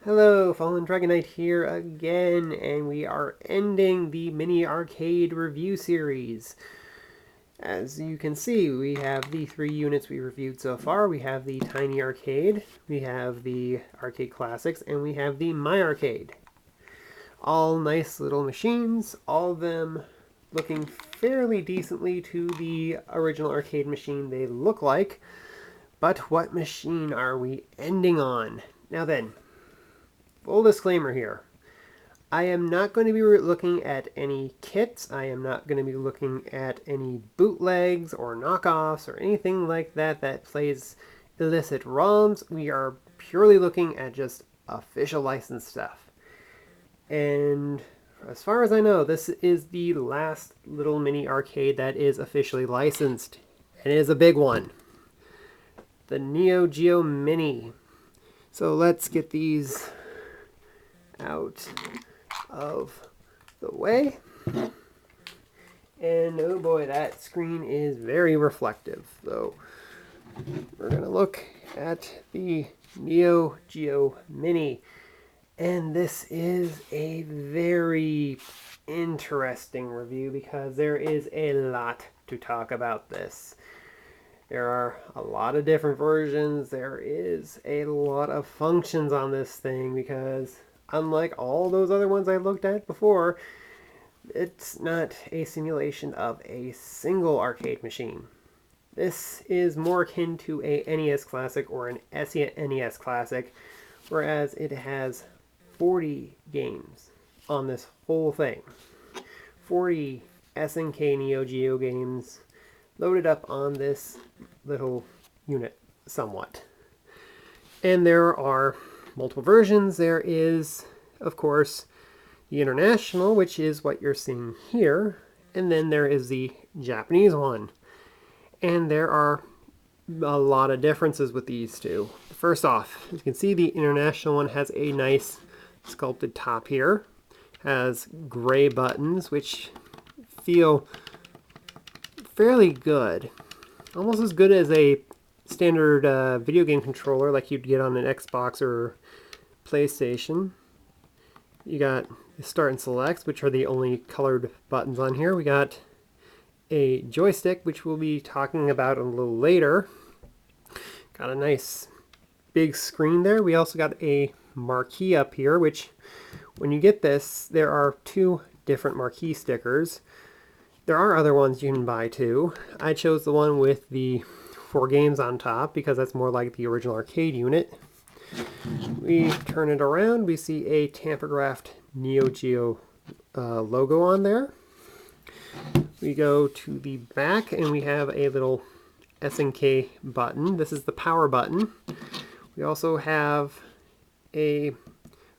Hello, Fallen Dragon Knight here again, and we are ending the mini arcade review series. As you can see, we have the 3 units we reviewed so far. We have the Tiny Arcade, we have the Arcade Classics, and we have the My Arcade. All nice little machines, all of them looking fairly decently to the original arcade machine they look like. But what machine are we ending on? Now then, full disclaimer here. I am not going to be looking at any kits. I am not going to be looking at any bootlegs or knockoffs or anything like that that plays illicit ROMs. We are purely looking at just official licensed stuff. And as far as I know, this is the last little mini arcade that is officially licensed. And it is a big one. The Neo Geo Mini. So let's get these out of the way. And oh boy, that screen is very reflective. So we're going to look at the Neo Geo Mini. And this is a very interesting review because there is a lot to talk about this. There are a lot of different versions. There is a lot of functions on this thing because unlike all those other ones I looked at before, it's not a simulation of a single arcade machine. This is more akin to a NES Classic or an SNES Classic, whereas it has 40 games on this whole thing. 40 SNK Neo Geo games loaded up on this little unit somewhat. And there are multiple versions. There is, of course, the international, which is what you're seeing here, and then there is the Japanese one. And there are a lot of differences with these two. First off, you can see the international one has a nice sculpted top here, has gray buttons, which feel fairly good. Almost as good as a standard video game controller like you'd get on an Xbox or PlayStation. You got the start and selects, which are the only colored buttons on here. We got a joystick, which we'll be talking about a little later. Got a nice big screen there. We also got a marquee up here, which when you get this, there are 2 different marquee stickers. There are other ones you can buy too. I chose the one with the 4 games on top because that's more like the original arcade unit. We turn it around, we see a tamper-graphed Neo Geo logo on there. We go to the back and we have a little SNK button. This is the power button. We also have a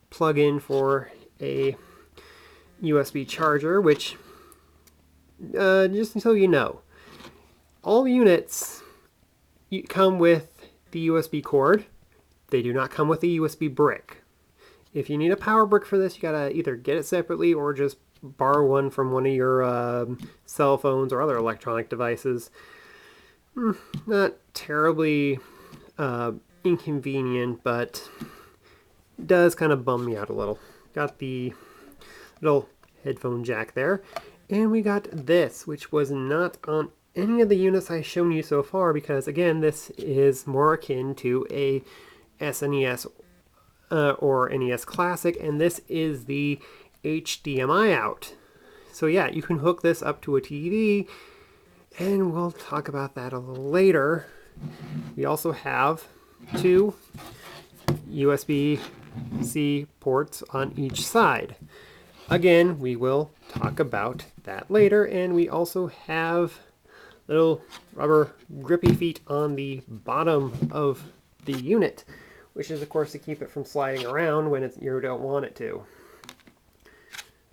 plug-in for a USB charger, which just so you know, all units come with the USB cord. They do not come with a USB brick. If you need a power brick for this, you gotta either get it separately or just borrow one from one of your cell phones or other electronic devices. Not terribly inconvenient, but does kind of bum me out a little. Got the little headphone jack there. And we got this, which was not on any of the units I've shown you so far because, again, this is more akin to a SNES or NES Classic, and this is the HDMI out. So yeah, you can hook this up to a TV, and we'll talk about that a little later. We also have 2 USB-C ports on each side. Again, we will talk about that later, and we also have little rubber grippy feet on the bottom of the unit, which is of course to keep it from sliding around when you don't want it to.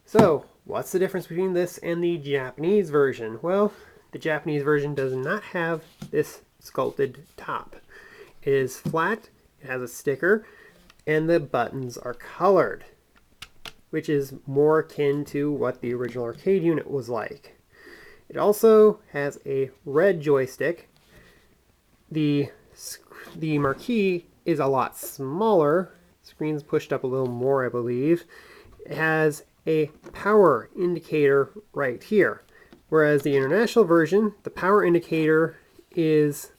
So, what's the difference between this and the Japanese version? Well, the Japanese version does not have this sculpted top. It is flat, it has a sticker, and the buttons are colored, which is more akin to what the original arcade unit was like. It also has a red joystick. The marquee is a lot smaller screen's pushed up a little more, I believe. It has a power indicator right here. Whereas the international version, the power indicator is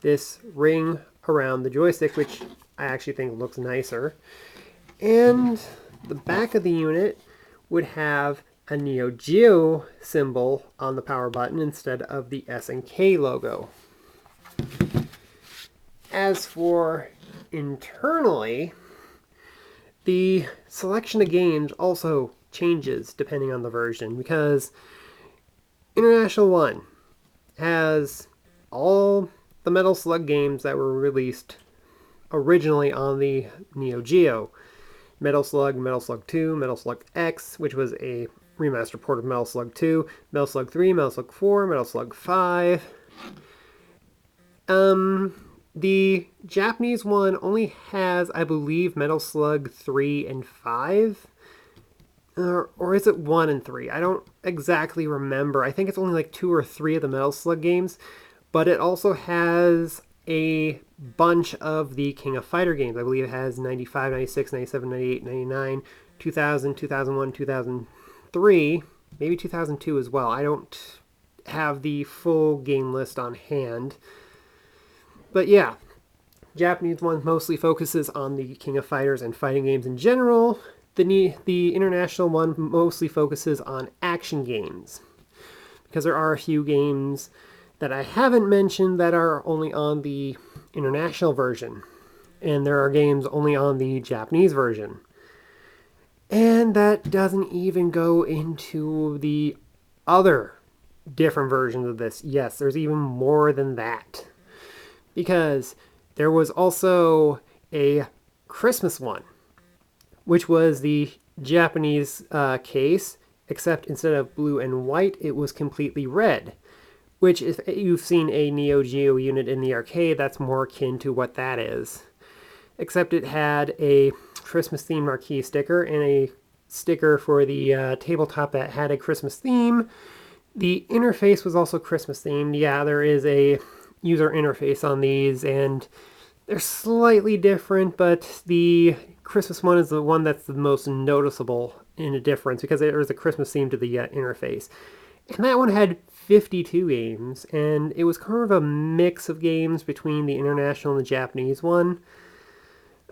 this ring around the joystick, which I actually think looks nicer. And the back of the unit would have a Neo Geo symbol on the power button instead of the SNK logo. As for internally, the selection of games also changes depending on the version, because International 1 has all the Metal Slug games that were released originally on the Neo Geo. Metal Slug, Metal Slug 2, Metal Slug X, which was a remastered port of Metal Slug 2, Metal Slug 3, Metal Slug 4, Metal Slug 5. The Japanese one only has, I believe, Metal Slug 3 and 5. Or is it 1 and 3? I don't exactly remember. I think it's only like 2 or 3 of the Metal Slug games. But it also has a bunch of the King of Fighter games. I believe it has 95, 96, 97, 98, 99, 2000, 2001, 2003, maybe 2002 as well. I don't have the full game list on hand. But yeah, Japanese one mostly focuses on the King of Fighters and fighting games in general. The international one mostly focuses on action games, because there are a few games that I haven't mentioned that are only on the international version, and there are games only on the Japanese version. And that doesn't even go into the other different versions of this. Yes, there's even more than that, because there was also a Christmas one, which was the Japanese case, except instead of blue and white, it was completely red. Which, if you've seen a Neo Geo unit in the arcade, that's more akin to what that is. Except it had a Christmas-themed marquee sticker and a sticker for the tabletop that had a Christmas theme. The interface was also Christmas-themed. Yeah, there is a user interface on these, and they're slightly different, but the Christmas one is the one that's the most noticeable in a difference, because there was a Christmas theme to the interface. And that one had 52 games, and it was kind of a mix of games between the international and the Japanese one.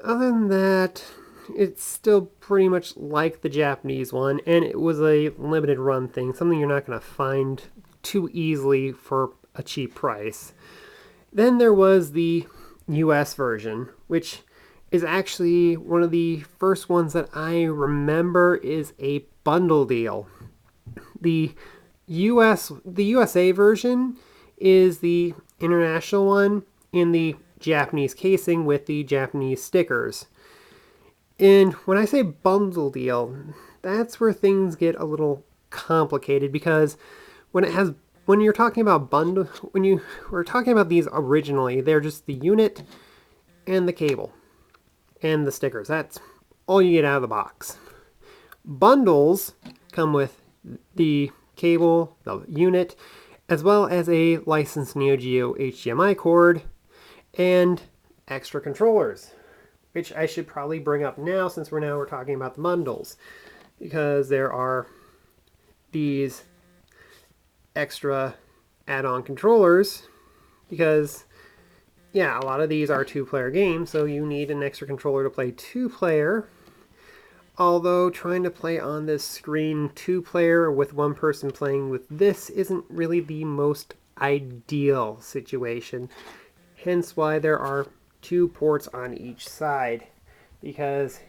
Other than that, it's still pretty much like the Japanese one, and it was a limited run thing, something you're not going to find too easily for a cheap price. Then there was the US version, which is actually one of the first ones that I remember is a bundle deal. The USA version is the international one in the Japanese casing with the Japanese stickers. And when I say bundle deal, that's where things get a little complicated, because when you're talking about bundle, when you were talking about these originally, they're just the unit and the cable and the stickers. That's all you get out of the box. Bundles come with the cable, the unit, as well as a licensed Neo Geo HDMI cord and extra controllers, which I should probably bring up now since we're talking about the bundles, because there are these extra add-on controllers, because yeah, a lot of these are two-player games, so you need an extra controller to play two-player. Although trying to play on this screen two-player with one person playing with this isn't really the most ideal situation. Hence why there are 2 ports on each side. Because,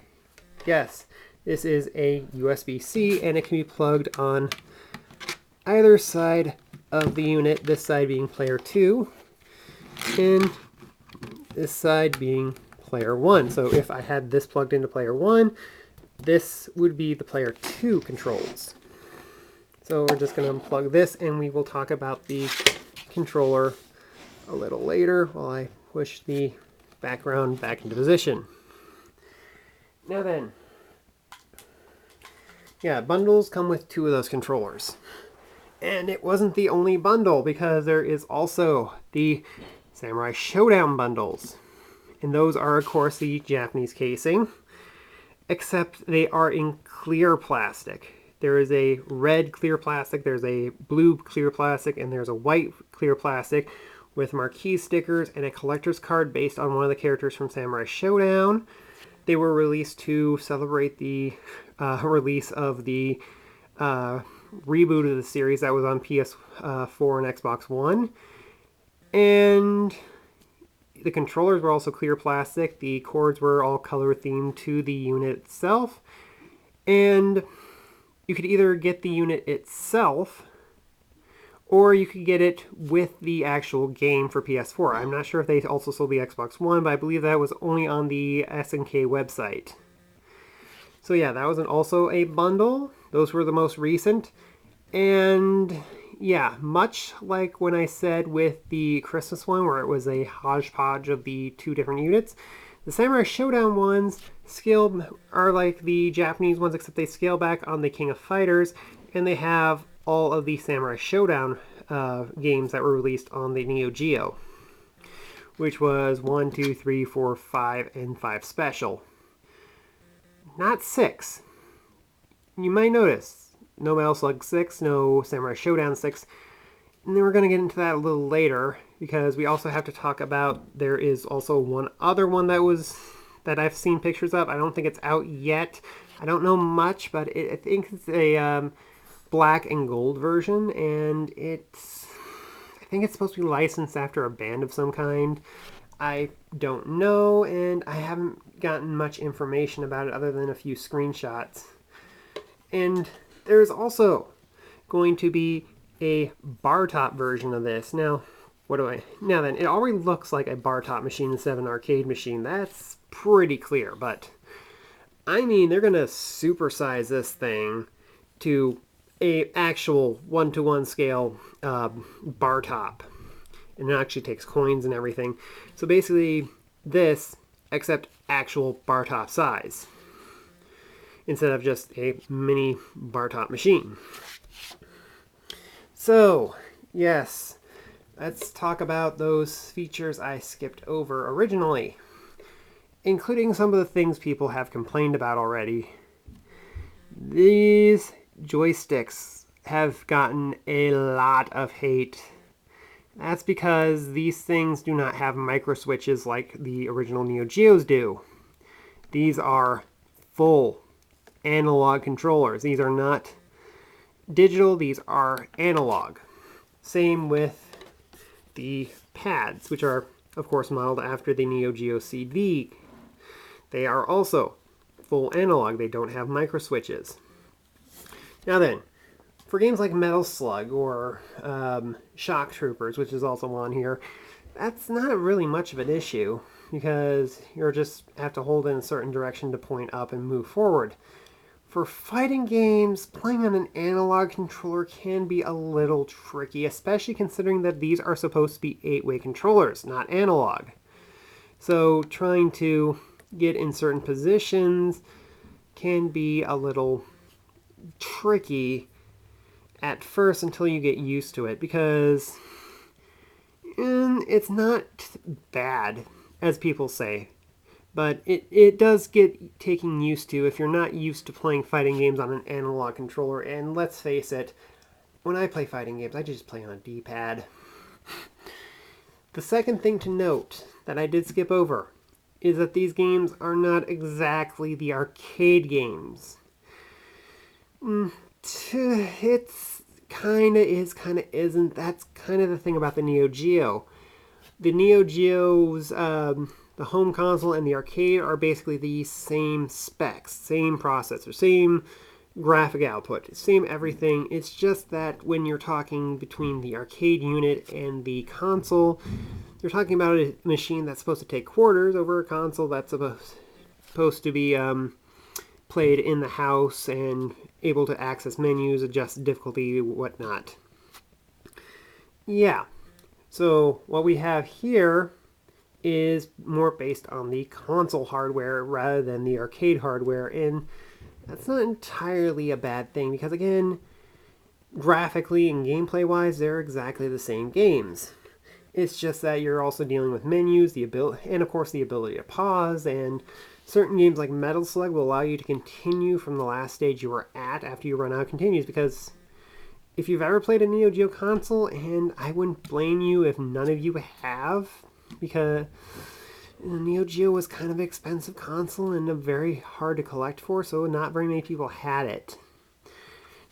yes, this is a USB-C and it can be plugged on either side of the unit, this side being player 2, and this side being player 1. So if I had this plugged into player 1, this would be the player 2 controls. So we're just going to unplug this, and we will talk about the controller a little later while I push the background back into position. Now then, yeah, bundles come with 2 of those controllers. And it wasn't the only bundle, because there is also the Samurai Showdown bundles. And those are, of course, the Japanese casing, except they are in clear plastic. There is a red clear plastic, there's a blue clear plastic, and there's a white clear plastic with marquee stickers and a collector's card based on one of the characters from Samurai Showdown. They were released to celebrate the release of the reboot of the series that was on PS4 and Xbox One. And the controllers were also clear plastic. The cords were all color themed to the unit itself. And you could either get the unit itself, or you could get it with the actual game for PS4. I'm not sure if they also sold the Xbox One, but I believe that was only on the SNK website. So yeah, that was also a bundle. Those were the most recent. And yeah, much like when I said with the Christmas one, where it was a hodgepodge of the two different units, the Samurai Showdown ones are like the Japanese ones, except they scale back on the King of Fighters, and they have all of the Samurai Showdown games that were released on the Neo Geo, which was 1, 2, 3, 4, 5, and 5 Special. Not 6. You might notice, no Metal Slug 6, no Samurai Showdown 6, and then we're going to get into that a little later, because we also have to talk about, there is also one other one that I've seen pictures of. I don't think it's out yet. I don't know much, but I think it's a black and gold version, and I think it's supposed to be licensed after a band of some kind. I don't know, and I haven't gotten much information about it other than a few screenshots. And there's also going to be a bar top version of this. Now then, it already looks like a bar top machine instead of an arcade machine. That's pretty clear, but I mean, they're gonna supersize this thing to a actual 1-to-1 scale bar top, and it actually takes coins and everything. So basically this, except actual bar top size instead of just a mini bar top machine. So yes, let's talk about those features I skipped over originally, including some of the things people have complained about already. These joysticks have gotten a lot of hate. That's because these things do not have micro switches like the original Neo Geos do. These are full analog controllers. These are not digital, these are analog. Same with the pads, which are of course modeled after the Neo Geo CD. They are also full analog. They don't have micro switches. Now then, for games like Metal Slug or Shock Troopers, which is also on here, that's not really much of an issue because you just have to hold in a certain direction to point up and move forward. For fighting games, playing on an analog controller can be a little tricky, especially considering that these are supposed to be 8-way controllers, not analog. So trying to get in certain positions can be a little tricky at first until you get used to it, because it's not bad, as people say, but it does get taking used to if you're not used to playing fighting games on an analog controller. And let's face it, when I play fighting games, I just play on a D-pad. The second thing to note that I did skip over is that these games are not exactly the arcade games. It's kind of is, kind of isn't. That's kind of the thing about the Neo Geo. The Neo Geo's, the home console and the arcade are basically the same specs, same processor, same graphic output, same everything. It's just that when you're talking between the arcade unit and the console, you're talking about a machine that's supposed to take quarters over a console that's supposed to be played in the house and able to access menus, adjust difficulty, whatnot. Yeah, so what we have here is more based on the console hardware rather than the arcade hardware, and that's not entirely a bad thing because, again, graphically and gameplay wise, they're exactly the same games. It's just that you're also dealing with menus, the ability, and of course the ability to pause, and certain games like Metal Slug will allow you to continue from the last stage you were at after you run out of continues, because if you've ever played a Neo Geo console, and I wouldn't blame you if none of you have, because Neo Geo was kind of an expensive console and very hard to collect for, so not very many people had it.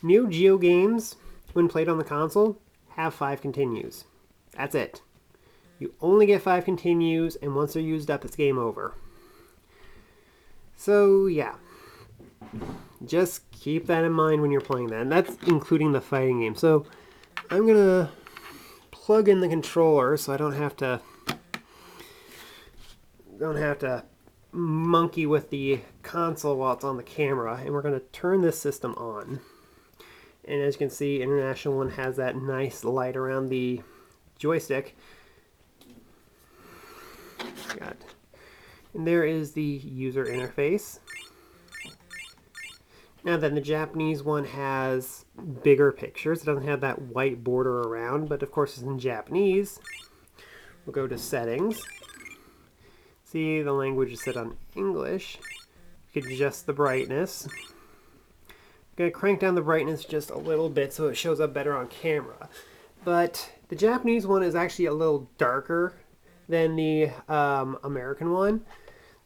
Neo Geo games, when played on the console, have 5 continues. That's it. You only get 5 continues, and once they're used up, it's game over. So, yeah. Just keep that in mind when you're playing that. And that's including the fighting game. So, I'm going to plug in the controller so I don't have to monkey with the console while it's on the camera. And we're going to turn this system on. And as you can see, International One has that nice light around the joystick. And there is the user interface. Now then, the Japanese one has bigger pictures. It doesn't have that white border around, but of course it's in Japanese. We'll go to settings. See, the language is set on English. You can adjust the brightness. I'm going to crank down the brightness just a little bit so it shows up better on camera. But the Japanese one is actually a little darker than the American one.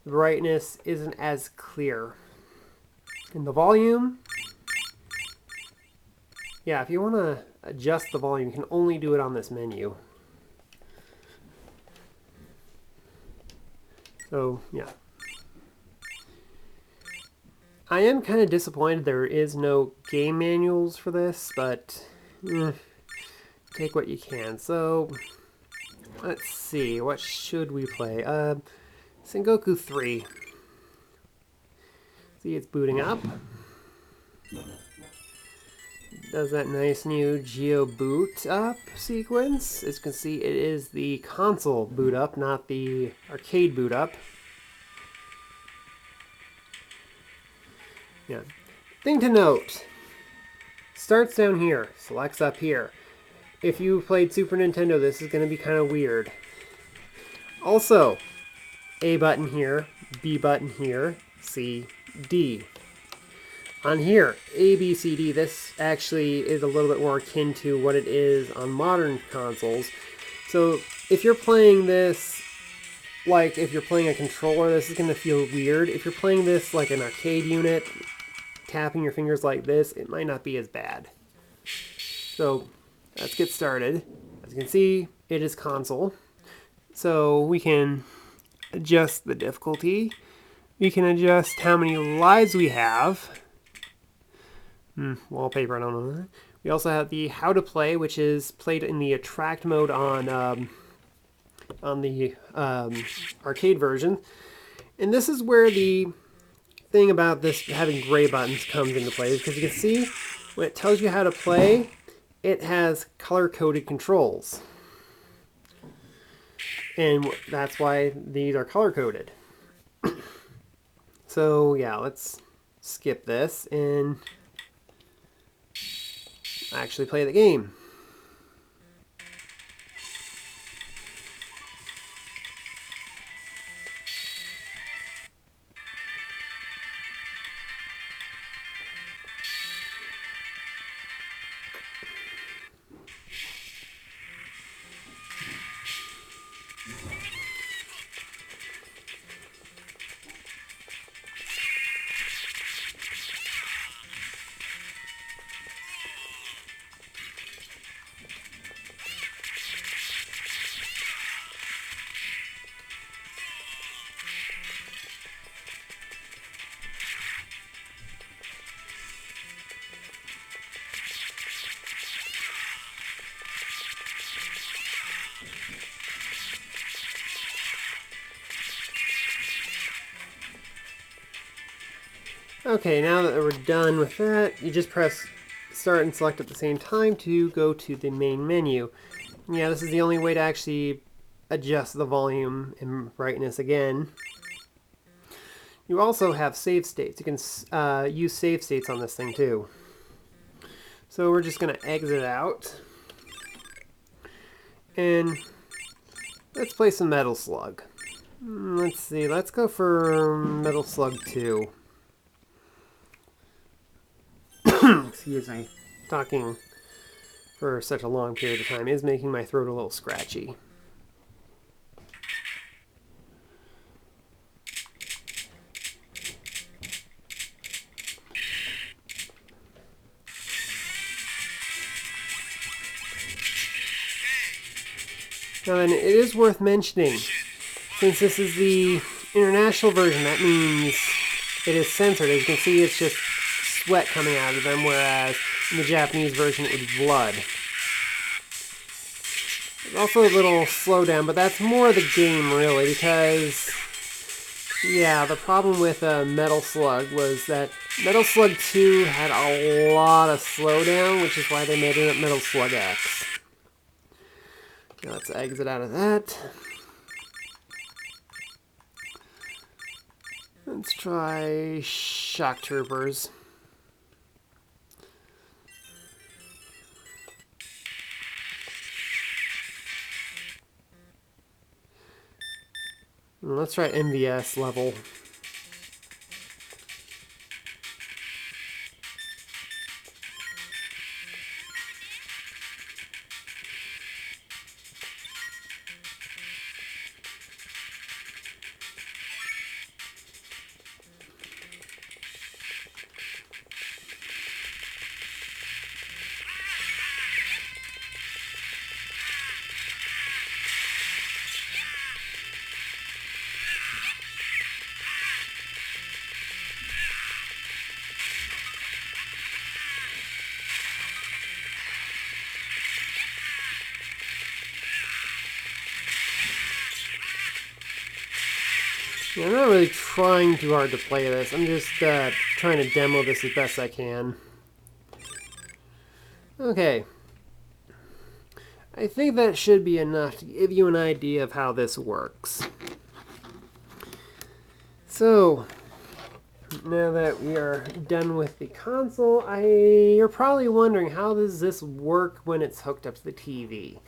The brightness isn't as clear. And the volume, yeah, if you want to adjust the volume, you can only do it on this menu. So, yeah. I am kind of disappointed there is no game manuals for this, but take what you can. So, let's see, what should we play? Sengoku 3. See, it's booting up. Does that nice new Geo boot up sequence. As you can see, it is the console boot up, not the arcade boot up. Yeah. Thing to note, starts down here, selects up here. If you played Super Nintendo, this is going to be kind of weird. Also, A button here, B button here, C, D. On here, A, B, C, D, this actually is a little bit more akin to what it is on modern consoles. So if you're playing this, like if you're playing a controller, this is going to feel weird. If you're playing this like an arcade unit, tapping your fingers like this, it might not be as bad. So let's get started. As you can see, it is console. So we can adjust the difficulty. We can adjust how many lives we have. Wallpaper, I don't know. We also have the how to play, which is played in the attract mode on the arcade version. And this is where the thing about this having gray buttons comes into play, because you can see when it tells you how to play, it has color-coded controls. And that's why these are color-coded. So yeah, let's skip this and actually play the game. Okay, now that we're done with that, you just press start and select at the same time to go to the main menu. Yeah, this is the only way to actually adjust the volume and brightness again. You also have save states. You can use save states on this thing too. So we're just going to exit out. And let's play some Metal Slug. Let's see, let's go for Metal Slug 2. Excuse me. Talking for such a long period of time is making my throat a little scratchy. Now then, it is worth mentioning, since this is the international version, that means it is censored. As you can see, it's just sweat coming out of them, whereas in the Japanese version it would be blood. There's also a little slowdown, but that's more the game, really, because, yeah, the problem with Metal Slug was that Metal Slug 2 had a lot of slowdown, which is why they made it Metal Slug X. Okay, let's exit out of that. Let's try Shock Troopers. Let's try MVS level. Yeah, I'm not really trying too hard to play this. I'm just trying to demo this as best I can. Okay. I think that should be enough to give you an idea of how this works. So, now that we are done with the console, you're probably wondering, how does this work when it's hooked up to the TV?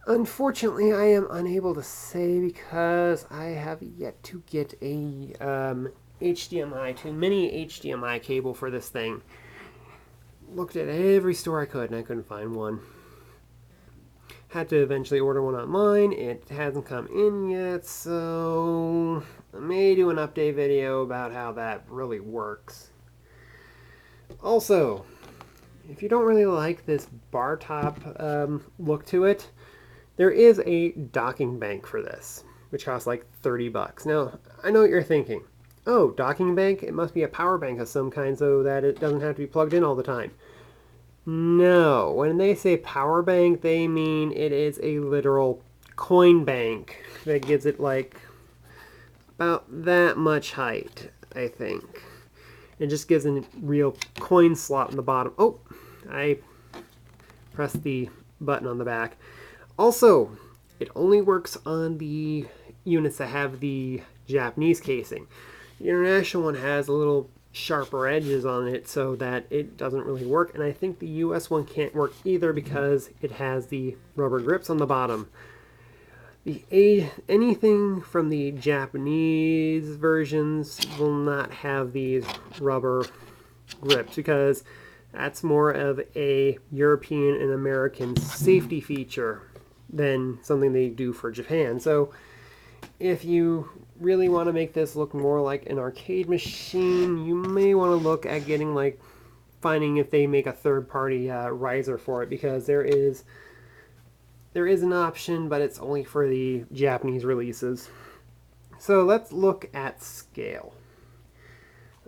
Unfortunately, I am unable to say because I have yet to get a HDMI to mini HDMI cable for this thing. Looked at every store I could and I couldn't find one. Had to eventually order one online. It hasn't come in yet, so I may do an update video about how that really works. Also, if you don't really like this bar top look to it, there is a docking bank for this, which costs like 30 bucks. Now, I know what you're thinking. Oh, docking bank? It must be a power bank of some kind so that it doesn't have to be plugged in all the time. No, when they say power bank, they mean it is a literal coin bank that gives it like about that much height, I think. It just gives a real coin slot in the bottom. Oh, I pressed the button on the back. Also, it only works on the units that have the Japanese casing. The international one has a little sharper edges on it so that it doesn't really work, and I think the US one can't work either because it has the rubber grips on the bottom. Anything from the Japanese versions will not have these rubber grips because that's more of a European and American safety feature than something they do for Japan. So if you really want to make this look more like an arcade machine, you may want to look at getting finding if they make a third-party riser for it, because there is an option, but it's only for the Japanese releases. So let's look at scale.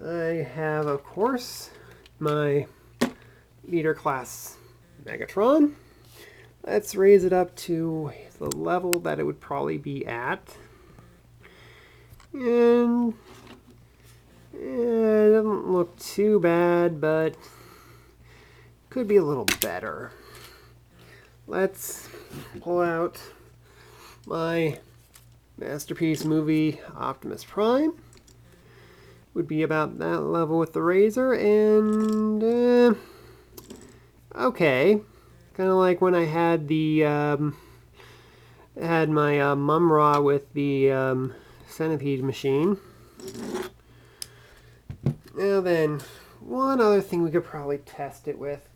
I have, of course, my leader class Megatron. Let's raise it up to the level that it would probably be at. And it doesn't look too bad, but could be a little better. Let's pull out my masterpiece movie Optimus Prime. Would be about that level with the Razor, and okay. Kind of like when I had the I had my Mumra with the Centipede machine. Now then, one other thing we could probably test it with.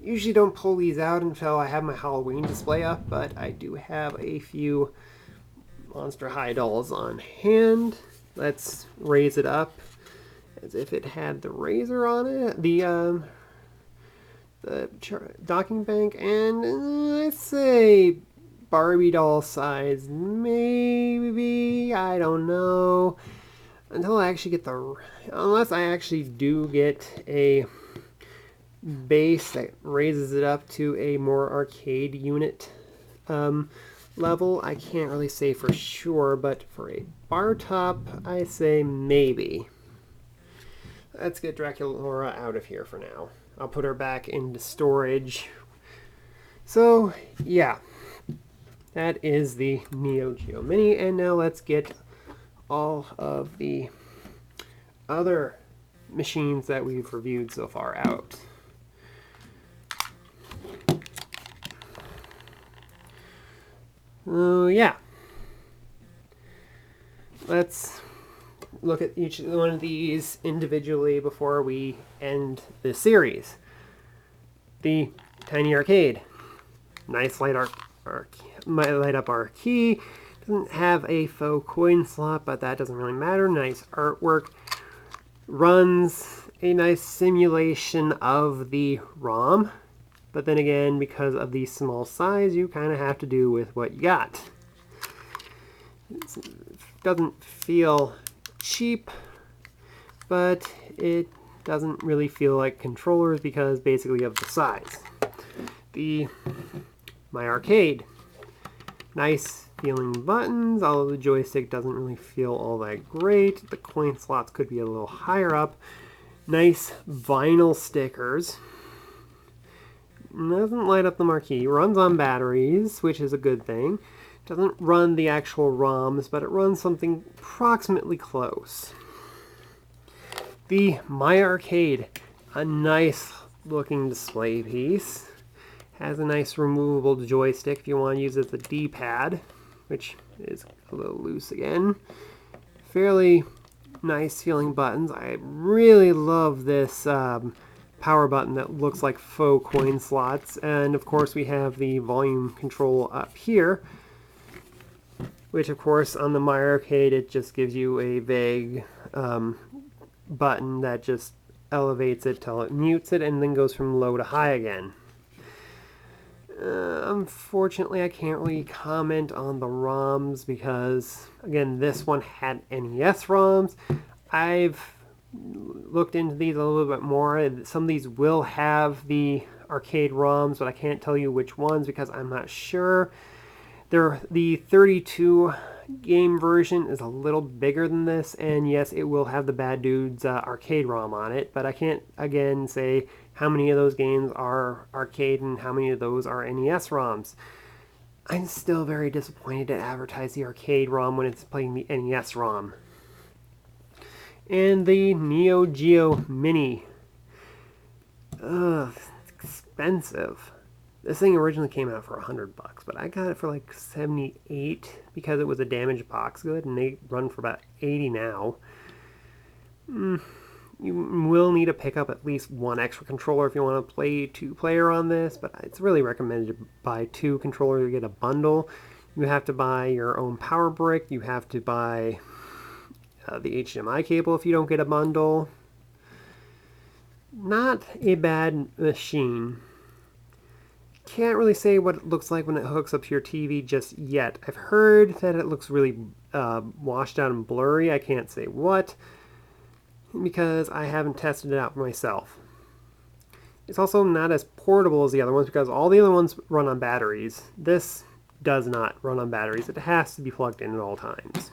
Usually don't pull these out until I have my Halloween display up, but I do have a few Monster High dolls on hand. Let's raise it up as if it had the razor on it, the docking bank, and I'd say Barbie doll size, maybe, I don't know, until I actually get unless I actually do get a base that raises it up to a more arcade unit level. I can't really say for sure, but for a bar top, I say maybe. Let's get Draculaura out of here for now. I'll put her back into storage. So, yeah. That is the Neo Geo Mini, and now let's get all of the other machines that we've reviewed so far out. Yeah. Let's look at each one of these individually before we end the series. The Tiny Arcade. Nice light up our key. Doesn't have a faux coin slot, but that doesn't really matter. Nice artwork. Runs a nice simulation of the ROM. But then again, because of the small size, you kind of have to do with what you got. It doesn't feel cheap, but it doesn't really feel like controllers because basically of the size. The My Arcade. Nice feeling buttons, although the joystick doesn't really feel all that great. The coin slots could be a little higher up. Nice vinyl stickers. Doesn't light up the marquee. Runs on batteries, which is a good thing. Doesn't run the actual ROMs, but it runs something approximately close. The My Arcade, a nice looking display piece. Has a nice removable joystick if you want to use it as a D-pad, which is a little loose again. Fairly nice feeling buttons. I really love this power button that looks like faux coin slots, and of course we have the volume control up here, which of course on the My Arcade it just gives you a vague button that just elevates it till it mutes it and then goes from low to high again. Unfortunately I can't really comment on the ROMs because again this one had NES ROMs. I've looked into these a little bit more. Some of these will have the arcade ROMs, but I can't tell you which ones because I'm not sure. The 32 game version is a little bigger than this, and yes, it will have the Bad Dudes arcade ROM on it, but I can't, again, say how many of those games are arcade and how many of those are NES ROMs. I'm still very disappointed to advertise the arcade ROM when it's playing the NES ROM. And the Neo Geo Mini. Ugh, it's expensive. This thing originally came out for $100, but I got it for like 78 because it was a damaged box good, and they run for about 80 now. You will need to pick up at least one extra controller if you want to play two-player on this, but it's really recommended to buy two controllers to get a bundle. You have to buy your own power brick. You have to buy the HDMI cable if you don't get a bundle. Not a bad machine. Can't really say what it looks like when it hooks up to your TV just yet. I've heard that it looks really washed out and blurry. I can't say what because I haven't tested it out myself. It's also not as portable as the other ones because all the other ones run on batteries. This does not run on batteries. It has to be plugged in at all times.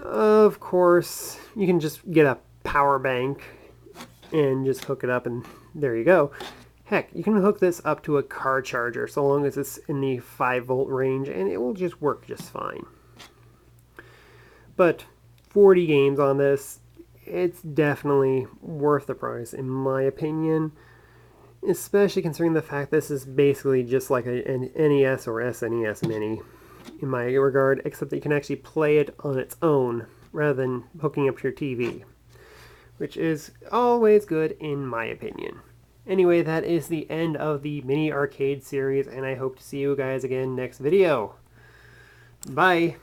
Of course, you can just get a power bank and just hook it up and there you go. Heck, you can hook this up to a car charger so long as it's in the 5-volt range and it will just work just fine. But 40 games on this, it's definitely worth the price in my opinion. especially considering the fact this is basically just like an NES or SNES Mini in my regard, except that you can actually play it on its own rather than hooking up to your TV, which is always good in my opinion. Anyway, that is the end of the mini arcade series, and I hope to see you guys again next video. Bye!